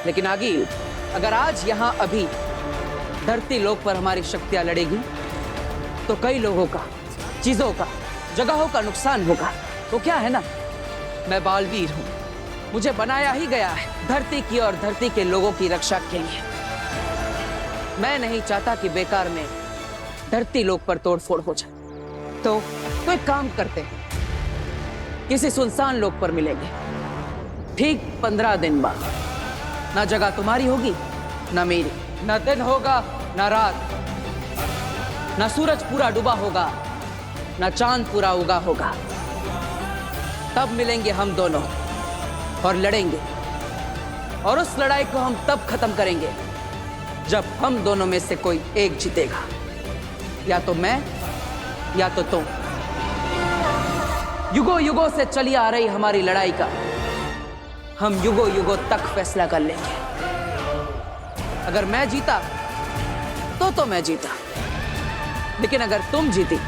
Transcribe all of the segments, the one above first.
लेकिन आगे अगर आज यहाँ अभी धरती लोक पर हमारी शक्तियां लड़ेगी तो कई लोगों का, चीजों का, जगहों का नुकसान होगा। तो क्या है ना, मैं बालवीर हूं, मुझे बनाया ही गया है धरती की और धरती के लोगों की रक्षा के लिए। मैं नहीं चाहता कि बेकार में धरती लोक पर तोड़फोड़ हो जाए। तो एक काम करते हैं, किसी सुनसान लोक पर मिलेंगे ठीक 15 दिन बाद। ना जगह तुम्हारी होगी ना मेरी, ना दिन होगा ना रात, ना सूरज पूरा डूबा होगा ना चांद पूरा उगा होगा। तब मिलेंगे हम दोनों और लड़ेंगे, और उस लड़ाई को हम तब खत्म करेंगे जब हम दोनों में से कोई एक जीतेगा, या तो मैं या तो तुम। युगों युगों से चली आ रही हमारी लड़ाई का हम युगों युगों तक फैसला कर लेंगे। अगर मैं जीता तो मैं जीता, लेकिन अगर तुम जीती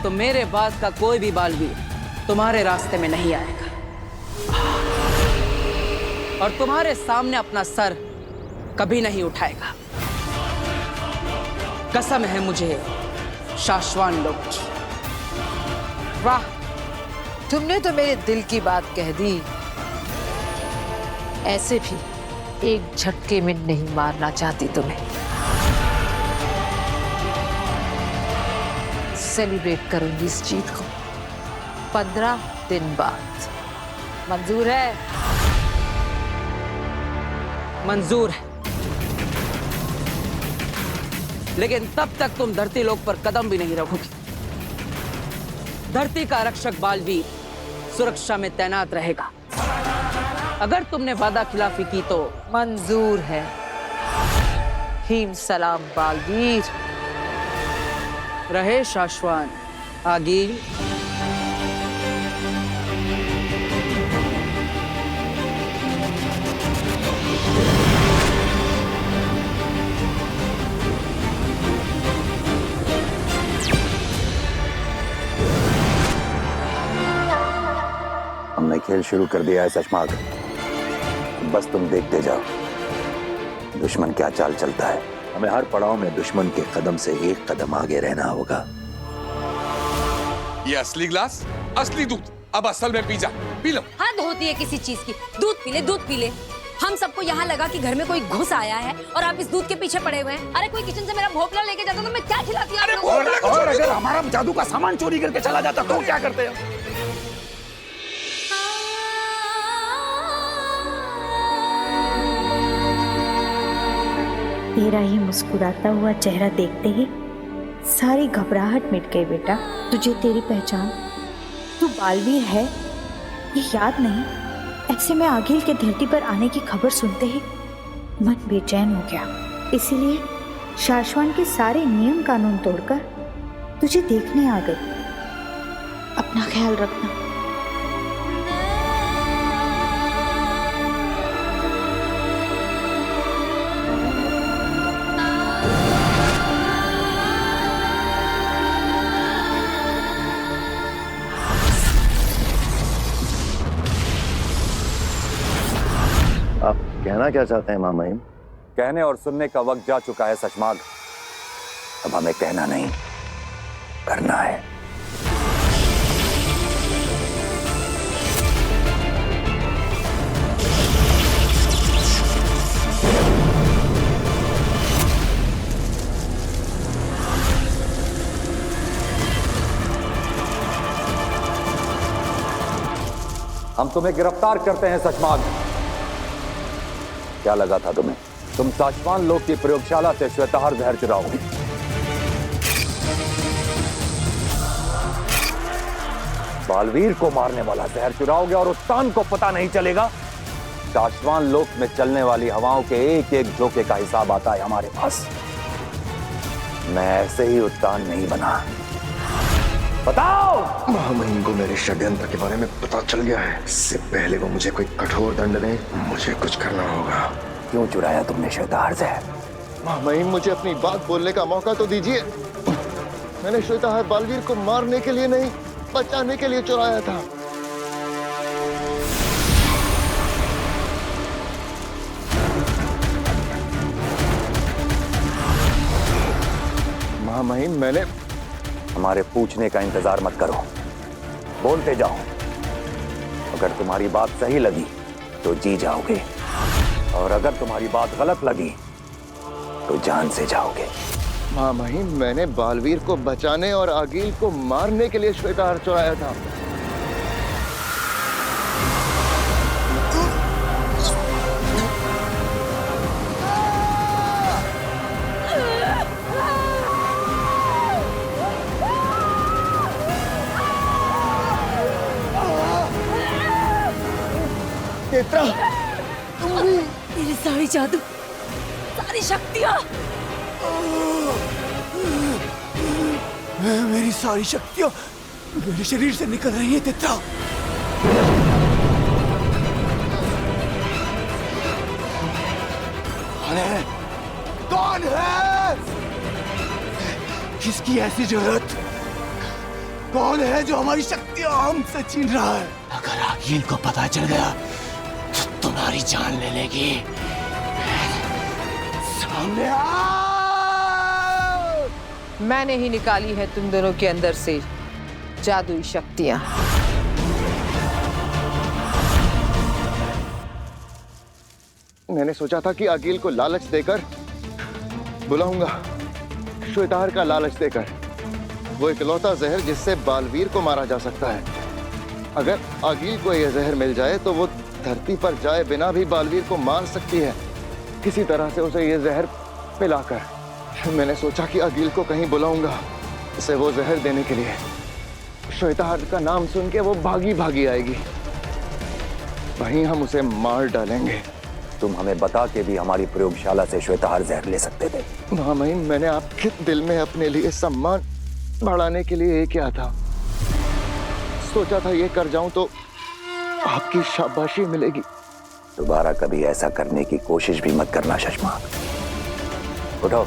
तो मेरे बाद का कोई भी बालवीर तुम्हारे रास्ते में नहीं आएगा और तुम्हारे सामने अपना सर कभी नहीं उठाएगा। कसम है मुझे शाश्वान लोक की। वाह, तुमने तो मेरे दिल की बात कह दी। ऐसे भी एक झटके में नहीं मारना चाहती तुम्हें। सेलिब्रेट करूंगी इस जीत को 15 दिन बाद। मंजूर है? मंजूर है, लेकिन तब तक तुम धरती लोक पर कदम भी नहीं रखोगी। धरती का रक्षक बालवीर सुरक्षा में तैनात रहेगा। अगर तुमने वादा खिलाफी की तो मंजूर है। हिम सलाम बालवीर। रहे शाश्वान आगील। हमने खेल शुरू कर दिया है सशमाग, बस तुम देखते जाओ दुश्मन क्या चाल चलता है। हमें हर पड़ाव में दुश्मन के कदम से एक कदम आगे रहना होगा। ये असली ग्लास, असली दूध, अब असल में पी जा, पी लो। हद होती है किसी चीज की। दूध पी ले, दूध पी ले। हम सबको यहाँ लगा कि घर में कोई घुस आया है और आप इस दूध के पीछे पड़े हुए हैं। अरे कोई किचन से मेरा भोपला लेके जाता तो मैं क्या खिलाती आप लोगों को? और अगर हमारा जादू का सामान चोरी करके चला जाता तो क्या करते हैं? तेरा ही मुस्कुराता हुआ चेहरा देखते ही सारी घबराहट मिट गई। बेटा, तुझे तेरी पहचान, तू बालवीर है, ये याद नहीं? ऐसे में आगिल के धरती पर आने की खबर सुनते ही मन बेचैन हो गया। इसीलिए शाश्वान के सारे नियम कानून तोड़कर तुझे देखने आ गई। अपना ख्याल रखना। आप कहना क्या चाहते हैं मामाइन? कहने और सुनने का वक्त जा चुका है सशमाग। अब हमें कहना नहीं, करना है। हम तुम्हें गिरफ्तार करते हैं सशमाग। क्या लगा था तुम्हें? तुम शाश्वान लोक की प्रयोगशाला से श्वेताहार जहर चुराओगे। बालवीर को मारने वाला जहर चुराओगे और उत्तान को पता नहीं चलेगा। शाश्वान लोक में चलने वाली हवाओं के एक एक झोंके का हिसाब आता है हमारे पास। मैं ऐसे ही उत्तान नहीं बना। बताओ। महामहिम को मेरे षड्यंत्र के बारे में पता चल गया है। इससे पहले वो मुझे कोई कठोर दंड दे, मुझे कुछ करना होगा। क्यों चुराया तुमने श्वेताहार जहर? महामहिम, मुझे अपनी बात बोलने का मौका तो दीजिए। मैंने श्वेताहार बालवीर को मारने के लिए नहीं, बचाने के लिए चुराया था। महामहिम, मैंने हमारे पूछने का इंतजार मत करो, बोलते जाओ। अगर तुम्हारी बात सही लगी तो जी जाओगे, और अगर तुम्हारी बात गलत लगी तो जान से जाओगे। महामहिम, मैंने बालवीर को बचाने और आगील को मारने के लिए श्वेताहार चुराया था। नेत्रा, मेरी सारी जादू, सारी शक्तियाँ, मेरी सारी शक्तियां मेरे शरीर से निकल रही है नेत्रा। कौन है? कौन है? किसकी ऐसी जरूरत? कौन है जो हमारी शक्तियां हमसे छीन रहा है? अगर आगील को पता चल गया तो तुम्हारी जान ले लेगी। सामने आ! मैंने ही निकाली है तुम दोनों के अंदर से जादुई शक्तियां। मैंने सोचा था कि आगील को लालच देकर बुलाऊंगा, श्वेताहार का लालच देकर। वो इकलौता जहर जिससे बालवीर को मारा जा सकता है। अगर आगील को यह जहर मिल जाए तो वो धरती पर जाए बिना भी बालवीर को मार सकती है, किसी तरह से उसे यह जहर पिलाकर। मैंने सोचा कि आगील को कहीं बुलाऊंगा उसे वो जहर देने के लिए। श्वेताहार का नाम सुन के वो भागी भागी आएगी, वहीं हम उसे मार डालेंगे। तुम हमें बता के भी हमारी प्रयोगशाला से श्वेताहार जहर ले सकते थे। महामहिम, मैंने आपके दिल में अपने लिए सम्मान बढ़ाने के लिए ये किया था। सोचा था ये कर जाऊं तो आपकी शाबाशी मिलेगी। दोबारा कभी ऐसा करने की कोशिश भी मत करना शशमाक। उठो।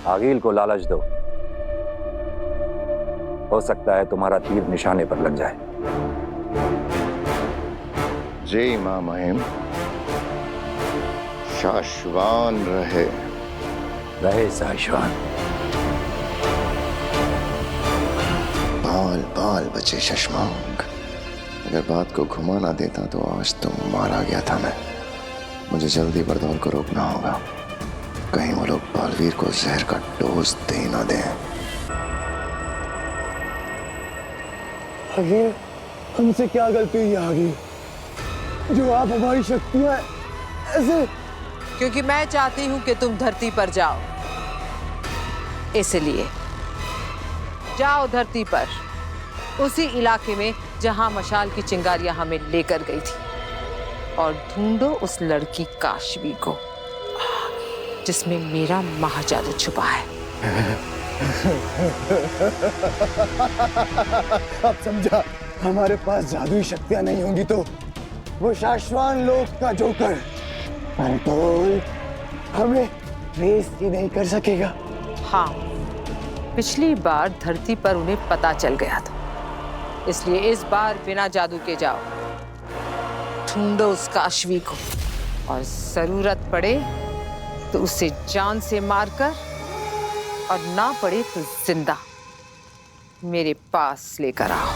आगील को लालच दो, हो सकता है तुम्हारा तीर निशाने पर लग जाए। जय महामहिम, शाश्वान रहे। रहे शाश्वान। बाल बाल बचे शशमांक। अगर बात को घुमा ना देता तो आज तो मारा गया था मैं। मुझे जल्दी बरदौल को रोकना होगा, कहीं वो लोग बालवीर को जहर का डोज दे ना दें। आगे हमसे क्या गलती हुई आगे जो आप हमारी शक्तियां ऐसे? क्योंकि मैं चाहती हूं कि तुम धरती पर जाओ, इसलिए जाओ धरती पर, उसी इलाके में जहां मशाल की चिंगारियां हमें लेकर गई थी, और ढूंढो उस लड़की काशवी को जिसमें मेरा महाजादू छुपा है। अब समझा, हमारे पास जादुई शक्तियां नहीं होंगी तो वो शाश्वान लोक का जोकर बरदौल हमें रेस ही नहीं कर सकेगा। हाँ, पिछली बार धरती पर उन्हें पता चल गया था, इसलिए इस बार बिना जादू के जाओ, ढूंढो उस काशवी को, और जरूरत पड़े तो उसे जान से मारकर, और ना पड़े तो जिंदा मेरे पास लेकर आओ।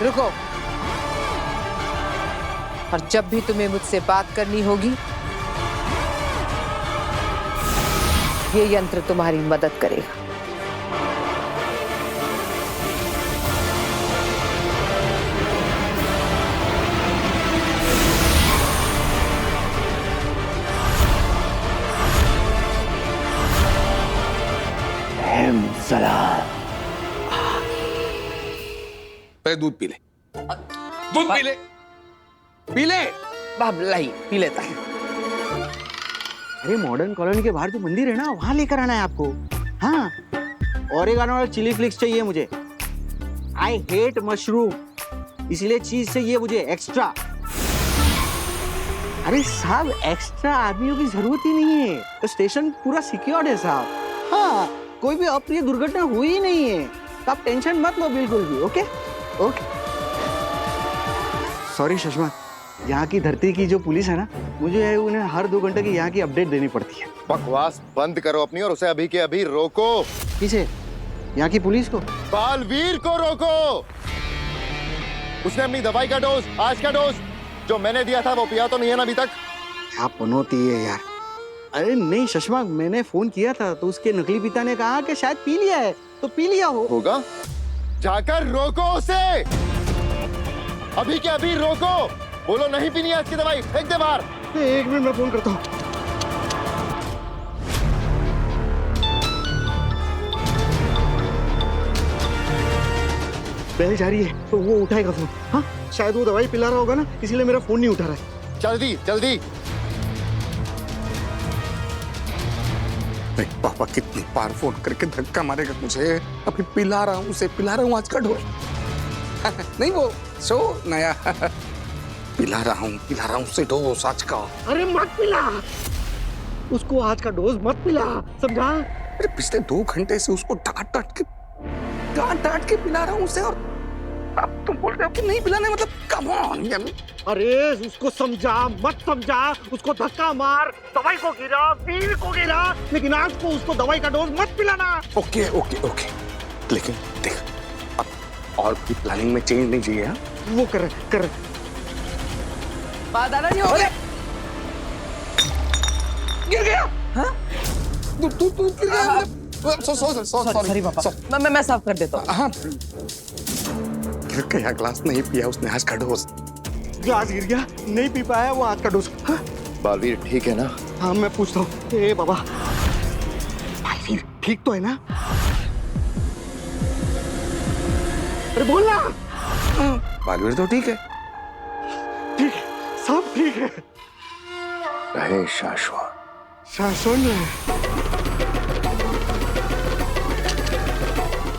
रुको, और जब भी तुम्हें मुझसे बात करनी होगी, ये यंत्र तुम्हारी मदद करेगा। पहले दूध पी ले, दूध पी ले, पी ले। बाप लाई पी लेता है। अरे मॉडर्न कॉलोनी के बाहर जो मंदिर है ना, वहां लेकर आना है आपको। हाँ, ओरेगानो और चिली फ्लिक्स चाहिए मुझे। आई हेट मशरूम, इसलिए चीज चाहिए मुझे एक्स्ट्रा। अरे साहब, एक्स्ट्रा आदमियों की जरूरत ही नहीं है, तो स्टेशन पूरा सिक्योर्ड है साहब। हाँ, कोई भी अप्रिय दुर्घटना हुई ही नहीं है, तो आप टेंशन मत लो बिल्कुल भी। Okay okay. सॉरी शशमा, यहाँ की धरती की जो पुलिस है ना, मुझे उन्हें हर 2 घंटे की यहाँ की अपडेट देनी पड़ती है। बकवास बंद करो अपनी और उसे अभी के अभी रोको। किसे? यहाँ की पुलिस को? बालवीर को रोको। उसने अपनी दवाई का डोज, आज का डोज जो मैंने दिया था वो पिया तो नहीं है ना अभी तक? क्या पनौती है यार। अरे नहीं शशमा, मैंने फोन किया था तो उसके नकली पिता ने कहा कि शायद पी लिया है, तो पी लिया होगा। जाकर रोको उसे, अभी के अभी रोको। बोलो नहीं पीनी है इसकी दवाई, फेंक दे बाहर। 1 मिनट में फोन करता हूँ। बेल जा रही है तो वो उठाएगा फोन। हाँ शायद वो दवाई पिला रहा होगा ना, इसीलिए मेरा फोन नहीं उठा रहा है। जल्दी जल्दी। पापा कितनी बार फोन करके धक्का मारेगा मुझे। अभी पिला रहा हूँ उसे, पिला रहा हूँ आज का डोज। नहीं वो सो नया पिला रहा हूँ उसे डोज आज का। अरे मत पिला उसको, आज का डोज मत पिला, समझा? अरे पिछले 2 घंटे से उसको डांट डांट के पिला रहा हूँ उसे, और अब तुम बोल रहे हो कि नहीं पिलाने, मतलब कम ऑन यार। अरे उसको समझा मत समझा, उसको धक्का मार, दवाई को गिरा, वीर को गिरा, लेकिन आज को उसको दवाई का डोज मत पिलाना। ओके ओके ओके, लेकिन देख अब और भी प्लानिंग में चेंज नहीं चाहिए। हाँ वो कर दादाजी हो गए। गिर गया। हाँ तू गिर गया। सॉरी पापा, मैं साफ कर देता हूँ। हाँ गिर गया, ग्लास नहीं पिया उसने आज का डोज। ग्लास गिर गया, नहीं पी पाया वो आज का डोज। हाँ? बालवीर ठीक है ना? हाँ मैं पूछता हूँ। ए बाबा, बालवीर ठीक तो है ना? अरे बोलना। बालवीर तो ठीक है। ठीक है, सब ठीक है। रहे शाश्वत। शासन है।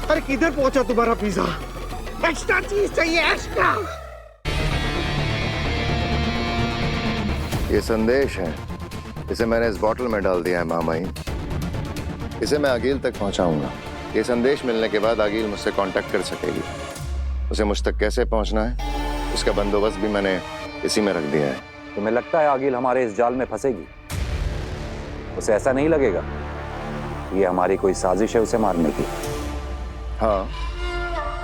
अरे किधर पहुंचा तुम्हारा पिज्जा? एक्स्ट्रा चीज चाहिए, एक्स्ट्रा। ये संदेश है, इसे मैंने इस बोतल में डाल दिया है मामाई। इसे मैं आगिल तक पहुंचाऊंगा। ये संदेश मिलने के बाद आगिल मुझसे कांटेक्ट कर सकेगी। उसे मुझ तक कैसे पहुंचना है उसका बंदोबस्त भी मैंने इसी में रख दिया है। तुम्हें लगता है आगिल हमारे इस जाल में फंसेगी? उसे ऐसा नहीं लगेगा ये हमारी कोई साजिश है उसे मारने की? हाँ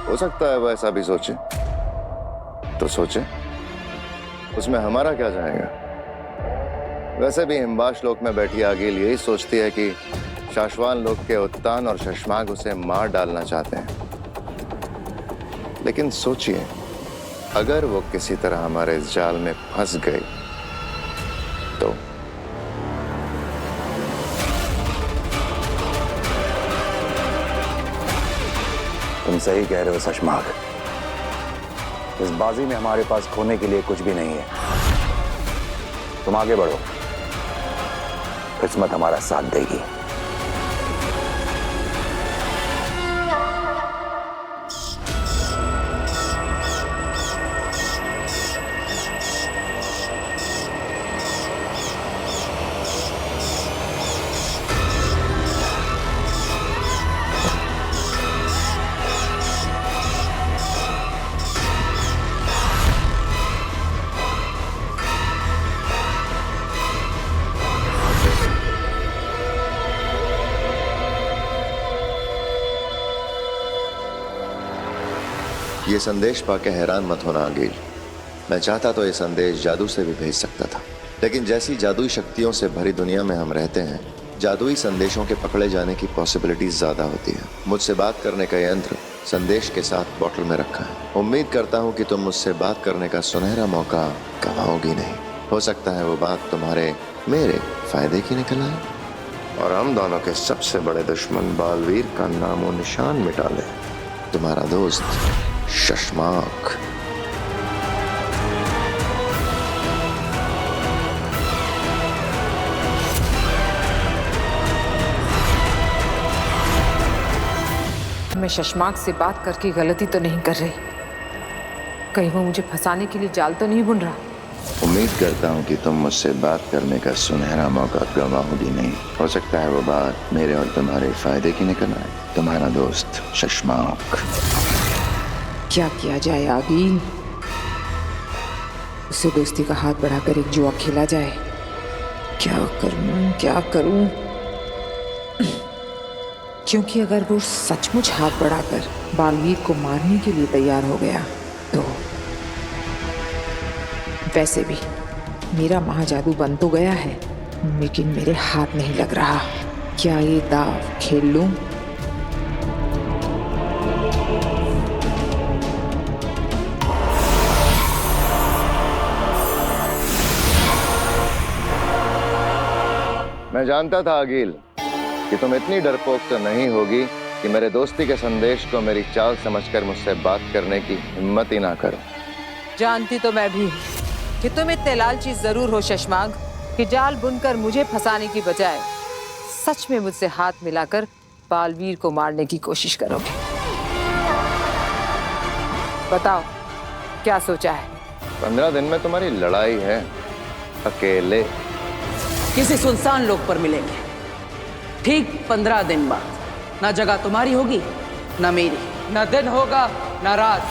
हो सकता है वो ऐसा भी सोचे, तो सोचे, उसमें हमारा क्या जाएगा। वैसे भी हिमवाश लोक में बैठी आगिल यही सोचती है कि शाश्वान लोक के उत्तान और शशमाग उसे मार डालना चाहते हैं। लेकिन सोचिए, अगर वो किसी तरह हमारे इस जाल में फंस गई तो तुम सही कह रहे हो शशमाग। इस बाजी में हमारे पास खोने के लिए कुछ भी नहीं है। तुम आगे बढ़ो, किस्मत हमारा साथ देगी। ये संदेश पाके हैरान मत होना आगिल। मैं चाहता तो ये संदेश जादू से भी भेज सकता था, लेकिन जैसी जादुई शक्तियों से भरी दुनिया में हम रहते हैं, जादुई संदेशों के पकड़े जाने की पॉसिबिलिटीज ज्यादा होती है। मुझसे बात करने का यंत्र संदेश के साथ बोतल में रखा है। उम्मीद करता हूँ कि तुम मुझसे बात करने का सुनहरा मौका गवाओगी नहीं। हो सकता है वो बात तुम्हारे मेरे फायदे की निकल आए और हम दोनों के सबसे बड़े दुश्मन बालवीर का नामो निशान मिटा ले। तुम्हारा दोस्त शशमाग। मैं शशमाग से बात करके गलती तो नहीं कर रही? कहीं वो मुझे फंसाने के लिए जाल तो नहीं बुन रहा? उम्मीद करता हूँ कि तुम मुझसे बात करने का सुनहरा मौका गवाओगी नहीं। हो सकता है वो बात मेरे और तुम्हारे फायदे की निकल आए। तुम्हारा दोस्त शशमाग। क्या किया जाए आगिल? उसे दोस्ती का हाथ बढ़ाकर एक जुआ खेला जाए। क्या करूं, क्या करूं? क्योंकि अगर वो सचमुच हाथ बढ़ाकर बालवीर को मारने के लिए तैयार हो गया तो वैसे भी मेरा महाजादू बन तो गया है, लेकिन मेरे हाथ नहीं लग रहा। क्या ये दाव खेल लूं? मैं जानता था अगील कि तुम इतनी डरपोक तो नहीं होगी कि मेरे दोस्ती के संदेश को मेरी चाल समझकर मुझसे बात करने की हिम्मत ही ना करो। जानती तो मैं भी कि तुम इतने लालची जरूर हो शशमांग कि जाल बुनकर मुझे फंसाने की बजाय सच में मुझसे हाथ मिलाकर बालवीर को मारने की कोशिश करोगे। बताओ क्या सोचा है? 15 दिन में तुम्हारी लड़ाई है, अकेले। किसी सुनसान लोक पर मिलेंगे, ठीक 15 दिन बाद। ना जगह तुम्हारी होगी ना मेरी, ना दिन होगा ना रात।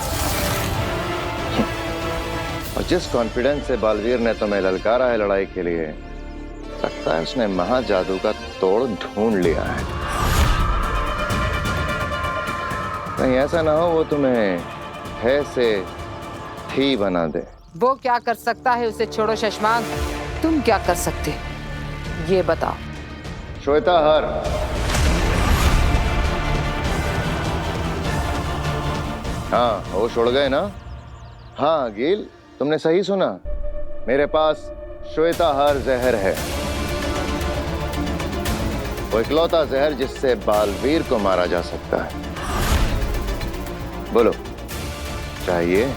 और जिस कॉन्फिडेंस से बालवीर ने तुम्हें ललकारा है लड़ाई के लिए, लगता है उसने महाजादू का तोड़ ढूंढ लिया है। कहीं ऐसा ना हो वो तुम्हें है से थी बना दे। वो क्या कर सकता है उसे छोड़ो शशमांग, तुम क्या कर सकते ये बताओ। श्वेता हर, हाँ होश उड़ गए ना? हाँ गिल, तुमने सही सुना, मेरे पास श्वेता हर जहर है। वो इकलौता जहर जिससे बालवीर को मारा जा सकता है। बोलो, चाहिए?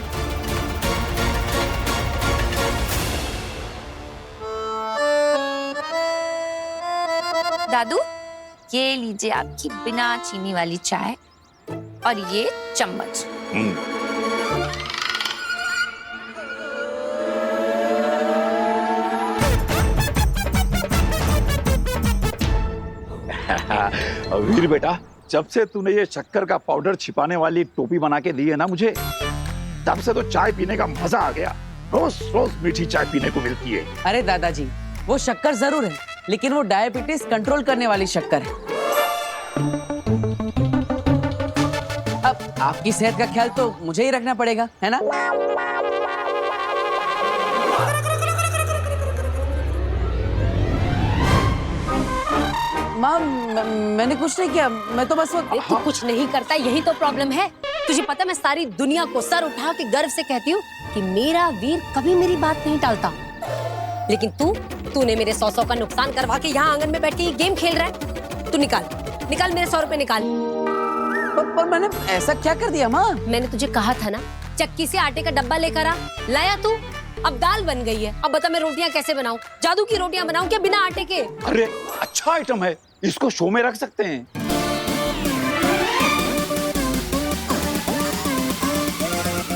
दादू, ये लीजिए आपकी बिना चीनी वाली चाय और ये चम्मच। वीर बेटा, जब से तूने ये शक्कर का पाउडर छिपाने वाली टोपी बना के दी है ना मुझे, तब से तो चाय पीने का मजा आ गया। रोज रोज मीठी चाय पीने को मिलती है। अरे दादाजी, वो शक्कर जरूर है, लेकिन वो डायबिटीज कंट्रोल करने वाली शक्कर है। अब आपकी सेहत का ख्याल तो मुझे ही रखना पड़ेगा, है ना? माँ, मैंने कुछ नहीं किया, मैं तो बस वो... तू कुछ नहीं करता, यही तो प्रॉब्लम है। तुझे पता, मैं सारी दुनिया को सर उठा के गर्व से कहती हूँ कि मेरा वीर कभी मेरी बात नहीं टालता, लेकिन तूने मेरे 100 का नुकसान करवा के यहाँ आंगन में बैठ के ये गेम खेल रहा है। तू निकाल मेरे 100 रुपए निकाल। पर मैंने ऐसा क्या कर दिया माँ? मैंने तुझे कहा था ना, चक्की से आटे का डब्बा लेकर आ, लाया तू। अब दाल बन गई है, अब बता मैं रोटियां कैसे बनाऊं? जादू की रोटियां बनाऊं क्या बिना आटे के? अरे अच्छा आइटम है, इसको शो में रख सकते हैं।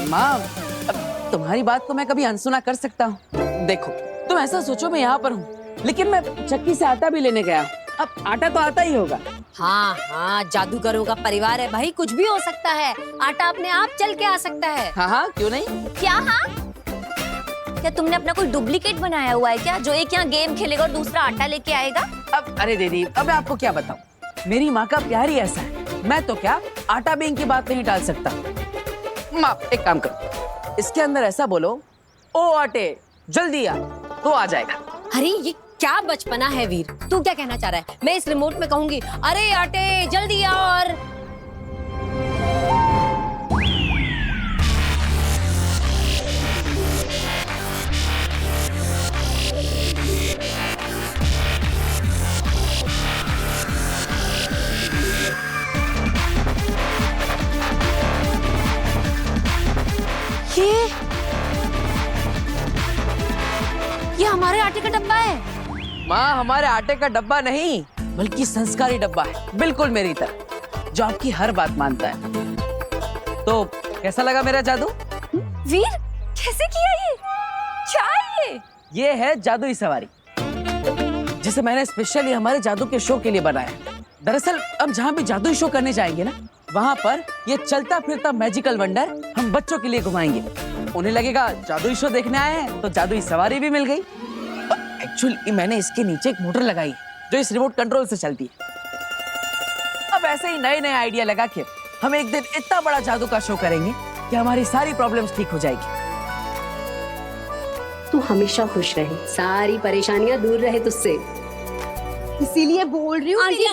माँ, तुम्हारी बात को मैं कभी अनसुना कर सकता हूँ? देखो, तुम ऐसा सोचो मैं यहाँ पर हूँ, लेकिन मैं चक्की से आटा भी लेने गया हूँ। अब आटा तो आता ही होगा। हाँ, जादूगरों का परिवार है भाई, कुछ भी हो सकता है। आटा अपने आप चल के आ सकता है। हाँ, क्यों नहीं? क्या? हाँ, क्या तुमने अपना कोई डुप्लीकेट बनाया हुआ है क्या, जो एक यहाँ गेम खेलेगा और दूसरा आटा लेके आएगा? अब अरे दीदी, अब मैं आपको क्या बताऊँ, मेरी माँ का प्यार ही ऐसा है। मैं तो क्या आटा बेंग की बात नहीं टाल सकता। माँ, एक काम करो, इसके अंदर ऐसा बोलो, ओ आटे जल्दी आ, तो आ जाएगा। अरे ये क्या बचपना है वीर, तू क्या कहना चाह रहा है? मैं इस रिमोट में कहूंगी, अरे आटे जल्दी आ, और ये हमारे आटे का डब्बा है। माँ, हमारे आटे का डब्बा नहीं, बल्कि संस्कारी डब्बा है, बिल्कुल मेरी तरह, जो आपकी हर बात मानता है। तो कैसा लगा मेरा जादू? वीर, कैसे किया ये? क्या है ये है जादुई सवारी, जिसे मैंने स्पेशली हमारे जादू के शो के लिए बनाया। दरअसल अब जहाँ भी जादुई शो करने जाएंगे ना, वहाँ पर ये चलता फिरता मैजिकल वंडर हम बच्चों के लिए घुमाएंगे। उन्हें लगेगा जादुई शो देखने आए हैं, तो जादुई सवारी भी मिल गई। एक्चुअली मैंने इसके नीचे एक मोटर लगाई जो इस रिमोट कंट्रोल से चलती है। अब ऐसे ही नए नए आइडिया लगा के हम एक दिन इतना बड़ा जादू का शो करेंगे कि हमारी सारी प्रॉब्लम्स ठीक हो जाएगी। तू हमेशा खुश रहे, सारी परेशानियां दूर रहे तुझसे। इसीलिए बोल रही हूँ। आंटी,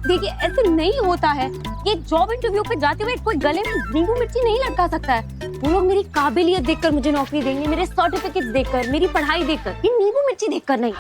देखिए ऐसे नहीं होता है। ये जॉब इंटरव्यू पे जाते हुए कोई गले में नींबू मिर्ची नहीं लटका सकता है। वो लोग मेरी काबिलियत देखकर मुझे नौकरी देंगे, मेरे सर्टिफिकेट्स देखकर, मेरी पढ़ाई देखकर, ये नींबू मिर्ची देखकर नहीं।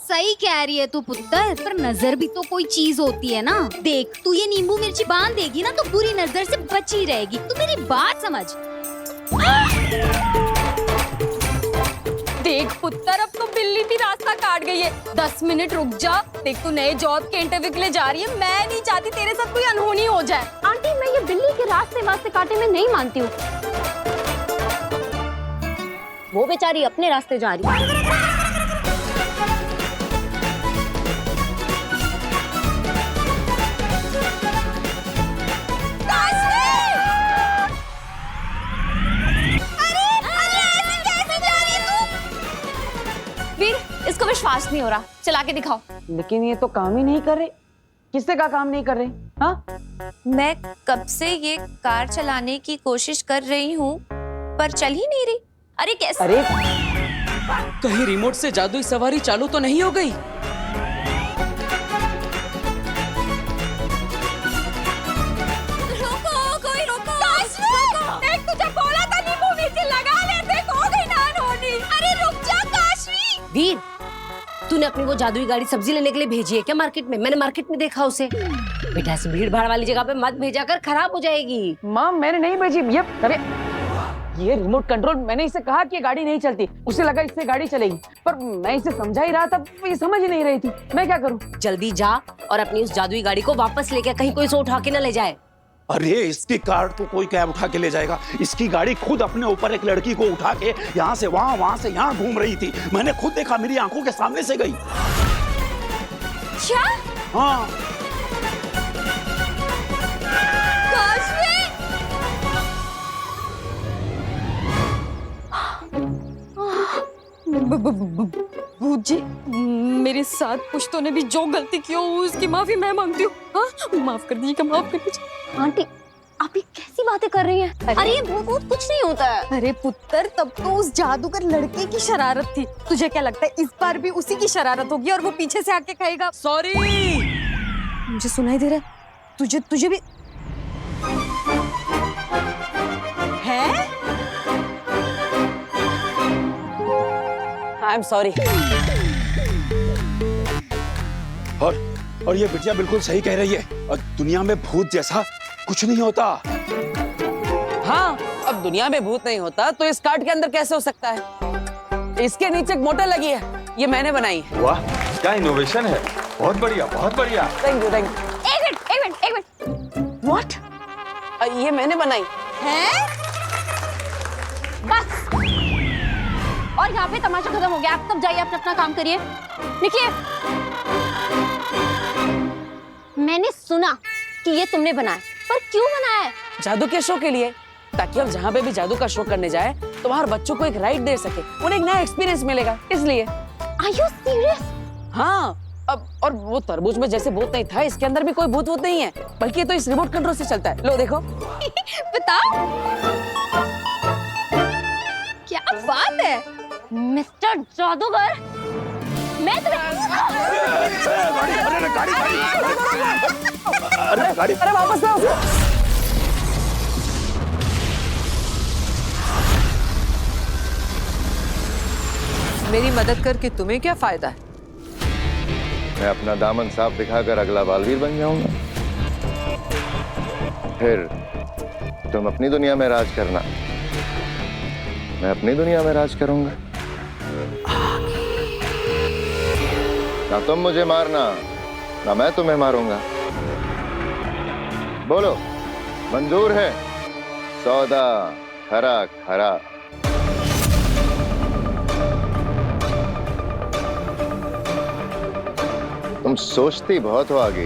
सही कह रही है तू पुत्र, पर नजर भी तो कोई चीज होती है ना। देख तू ये नींबू मिर्ची बांध देगी ना तो बुरी नजर से बची रहेगी। तू मेरी बात समझ। देख पुत्र, अब तो बिल्ली भी रास्ता काट गई है। 10 मिनट रुक जा। देख तू नए जॉब के इंटरव्यू के लिए जा रही है। मैं नहीं चाहती तेरे साथ कोई अनहोनी हो जाए। आंटी मैं ये बिल्ली के रास्ते काटे में नहीं मानती हूँ। वो बेचारी अपने रास्ते जा रही है। इसको विश्वास नहीं हो रहा, चला के दिखाओ। लेकिन ये तो काम ही नहीं कर रहे। किससे का काम नहीं कर रहे? हाँ, मैं कब से ये कार चलाने की कोशिश कर रही हूँ पर चल ही नहीं रही। अरे कैसे? अरे कहीं रिमोट से जादुई सवारी चालू तो नहीं हो गई? रोको, कोई रोको। देख तुझे बोला था नींबू मिर्ची लगा ले, देख हो गई ना अनहोनी। अरे रुक जा काशी। वीर, तूने अपनी वो जादुई गाड़ी सब्जी लेने के लिए भेजी है क्या मार्केट में? मैंने मार्केट में देखा उसे। बेटा ऐसे भीड़ भाड़ वाली जगह पे मत भेजा कर, खराब हो जाएगी। माँ मैंने नहीं भेजी। ये रिमोट कंट्रोल, मैंने इसे कहा कि ये गाड़ी नहीं चलती। उसे लगा इससे गाड़ी चलेगी, पर मैं इसे समझा ही रहा था, ये समझ ही नहीं रही थी। मैं क्या करूँ? जल्दी जा और अपनी उस जादुई गाड़ी को वापस लेके, कहीं कोई इसे उठा के न ले जाए। अरे इसकी कार तो कोई कैब उठा के ले जाएगा। इसकी गाड़ी खुद अपने ऊपर एक लड़की को उठा के यहाँ से वहाँ से यहाँ घूम रही थी। मैंने खुद देखा, मेरी आंखों के सामने से गई। क्या? हाँ। जी मेरे साथ पुश्तों ने भी जो गलती की हो उसकी माफी मैं मांगती हूँ। हाँ माफ कर दीजिएगा, माफ कर दीजिए। आंटी आप ये कैसी बातें कर रही हैं? अरे ये भूत कुछ नहीं होता है। अरे पुत्र, तब तो उस जादूगर लड़के की शरारत थी। तुझे क्या लगता है इस बार भी उसी की शरारत होगी और वो पीछे से आके कहेगा सॉरी? मुझे सुनाई दे रहा है, तुझे भी है? I am sorry. और ये बिटिया बिल्कुल सही कह रही है। और दुनिया में भूत जैसा कुछ नहीं होता। हाँ, अब दुनिया में भूत नहीं होता तो इस कार्ड के अंदर कैसे हो सकता है? इसके नीचे एक मोटर लगी है, ये मैंने बनाई है। वाह क्या इनोवेशन है, बहुत बढ़िया बहुत बढ़िया। थैंक यू थैंक एक मिनट। व्हाट? ये मैंने बनाई है? बस, और यहाँ पे तमाशा खत्म हो गया। आप सब जाइए, अपना काम करिए, निकलिए। मैंने सुना कि ये तुमने बनाया, पर क्यों बनाया है? जादू के शो के लिए, ताकि हम जहाँ पे भी जादू का शो करने जाए तो वहाँ बच्चों को एक राइड दे सके, उन्हें एक नया एक्सपीरियंस मिलेगा, इसलिए। Are you serious? हाँ, अब और वो तरबूज में जैसे भूत नहीं था, इसके अंदर भी कोई भूत नहीं है, बल्कि ये तो इस रिमोट कंट्रोल से चलता है। लो देखो। बताओ क्या बात है मिस्टर जादूगर, मैं अरे वापस आओ। मेरी मदद करके तुम्हें क्या फायदा है? मैं अपना दामन साफ दिखाकर अगला बालवीर बन जाऊंगा, फिर तुम अपनी दुनिया में राज करना, मैं अपनी दुनिया में राज करूंगा। ना तुम मुझे मारना, ना मैं तुम्हें मारूंगा। बोलो, मंजूर है? सौदा खरा खरा। तुम सोचती बहुत हो आगे।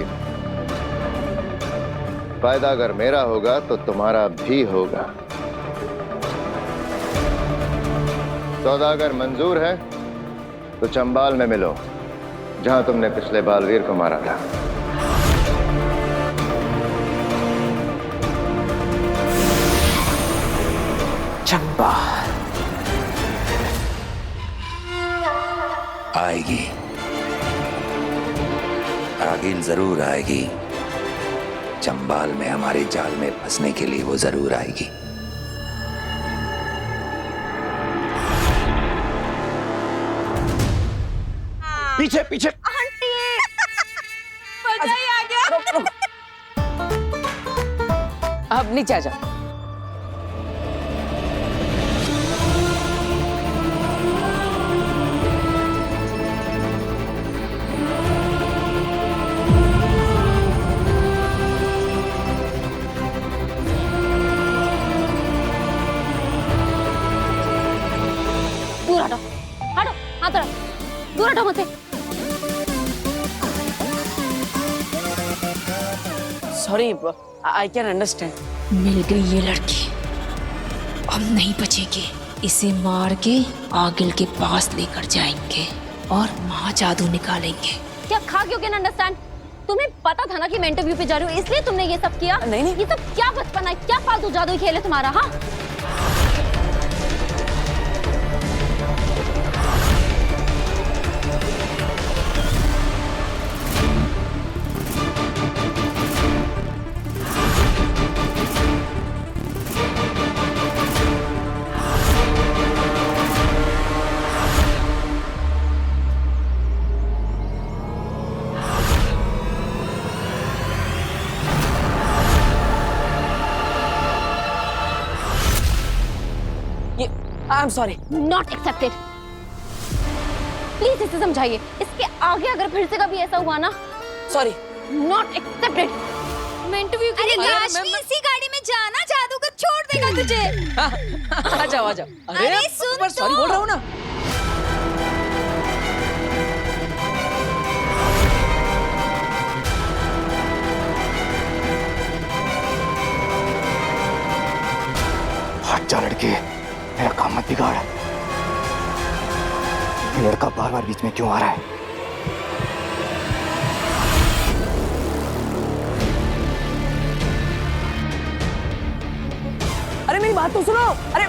फायदा अगर मेरा होगा तो तुम्हारा भी होगा। सौदा अगर मंजूर है तो चंबाल में मिलो, जहां तुमने पिछले बालवीर को मारा था। चंबाल आएगी, आगिन जरूर आएगी। चंबाल में हमारे जाल में फंसने के लिए वो जरूर आएगी। पीछे पीछे। आंटी मजा ही आ गया। अब नीचे आ जाओ। दूर हटो, हटो, हाथ हटो, दूर हटो मुझसे। Sorry, I can understand. मिल गई ये लड़की, अब नहीं बचेगी। इसे मार के आगिल के पास लेकर जाएंगे और वहां जादू निकालेंगे। क्या खा क्यों कैन अंडरस्टैंड? तुम्हें पता था ना कि मैं इंटरव्यू पे जा रही हूँ, इसलिए तुमने ये सब किया? नहीं नहीं, ये सब क्या बचपन है, क्या फालतू जादू खेल है तुम्हारा? हाँ, I am sorry. Not accepted. Please इसे समझाइए, इसके आगे अगर फिर से कभी ऐसा हुआ ना, सॉरी। Not accepted. मैं इंटरव्यू के लिए लाशमी इसी गाड़ी में जाना, जादूगर छोड़ देगा तुझे। आ जाओ आ जाओ। अरे सुन पर सॉरी बोल रहा हूँ ना। हट जा लड़के, मेरा काम मत बिगाड़। ये लड़का बार बार बीच में क्यों आ रहा है? अरे मेरी बात तो सुनो। अरे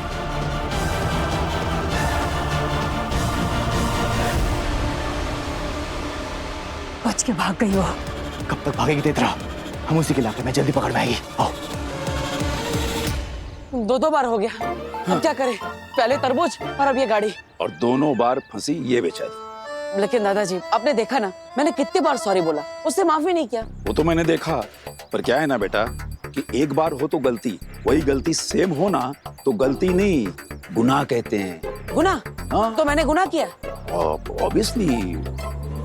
बच के भाग गई हो। कब तक भागेगी तेतरा? हम उसी के इलाके में जल्दी पकड़ में आएगी। आओ। दो बार हो गया, अब क्या करें? पहले तरबूज और अब ये गाड़ी। और दोनों बार फंसी ये बेचारी। लेकिन दादाजी, आपने देखा ना, मैंने कितनी बार सॉरी बोला, उससे माफी नहीं किया। वो तो मैंने देखा, पर क्या है ना बेटा कि एक बार हो तो गलती, वही गलती सेम हो ना तो गलती नहीं, गुनाह कहते हैं। गुनाह? हाँ। तो मैंने गुनाह किया? ऑब्वियसली।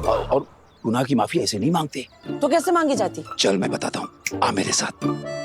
और गुनाह की माफी ऐसे नहीं मांगते। तो कैसे मांगी जाती? चल मैं बताता हूँ, आ मेरे साथ।